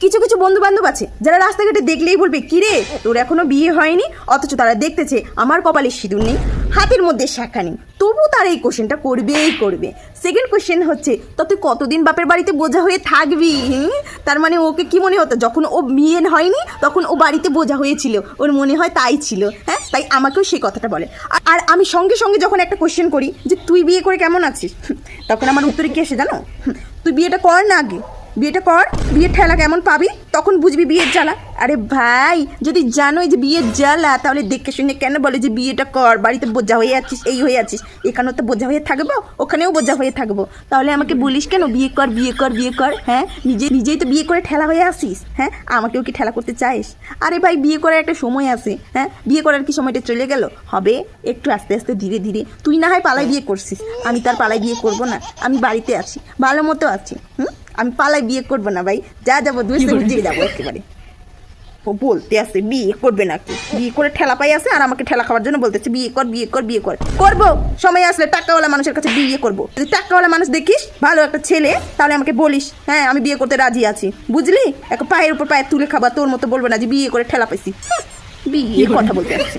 কিছু কিছু বন্ধু বান্ধব আছে যারা রাস্তাঘাটে দেখলেই বলবে কিরে তোর এখনো বিয়ে হয়নি, অথচ তারা দেখতেছে আমার কপালে সিঁদুর নেই, হাতের মধ্যে শাখা নেই, তবু তারা এই কোশ্চেনটা করবেই করবে। সেকেন্ড কোশ্চেন হচ্ছে, তো তুই কতদিন বাপের বাড়িতে বোঝা হয়ে থাকবি? তার মানে ওকে কি মনে হতো যখন ও বিয়ে হয়নি তখন ও বাড়িতে বোঝা হয়েছিল, ওর মনে হয় তাই ছিল। হ্যাঁ, তাই আমাকেও সেই কথাটা বলে। আর আমি সঙ্গে সঙ্গে যখন একটা কোশ্চেন করি যে তুই বিয়ে করে কেমন আছিস, তখন আমার উত্তরে কি আসে জানো? তুই বিয়েটা কর না আগে, বিয়েটা কর, বিয়ের ঠেলা কেমন পাবি তখন বুঝবি বিয়ের জ্বালা। আরে ভাই, যদি জানোই যে বিয়ের জ্বালা তাহলে দেখে শুনে কেন বলে যে বিয়েটা কর, বাড়িতে বোঝা হয়ে আছিস, এই হয়ে আছিস, এখানেও তো বোঝা হয়ে থাকবো, ওখানেও বোঝা হয়ে থাকবো, তাহলে আমাকে বলিস কেন বিয়ে কর বিয়ে কর বিয়ে কর? হ্যাঁ, নিজেই তো বিয়ে করে ঠেলা হয়ে আসিস। হ্যাঁ, আমাকেও কি ঠেলা করতে চাইস? আরে ভাই, বিয়ে করার একটা সময় আছে। হ্যাঁ, বিয়ে করার কি সময়টা চলে গেল? হবে একটু আস্তে আস্তে ধীরে ধীরে। তুই না হয় পালায় বিয়ে করছিস, আমি তার পালায় বিয়ে করব না। আমি বাড়িতে আছি, ভালো মতো আছি। আমি পালায় বিয়ে করবো না ভাই, যা যাবো দুইশো বুঝিয়ে যাবো একেবারে। ও বলতে আসে বিয়ে করবে নাকি, বিয়ে করে ঠেলা পাই আছে আর আমাকে ঠেলা খাওয়ার জন্য বলতেছে বিয়ে কর বিয়ে কর বিয়ে কর। করবো, সময় আসলে টাকাওয়ালা মানুষের কাছে বিয়ে করবো। যদি টাকাওয়ালা মানুষ দেখিস ভালো একটা ছেলে, তাহলে আমাকে বলিস, হ্যাঁ আমি বিয়ে করতে রাজি আছি, বুঝলি? একটা পায়ের উপর পায়ে তুলে খাবার, তোর মতো বলবে না যে বিয়ে করে ঠেলা পাইছি। বিয়ে কথা বলতে আসছে।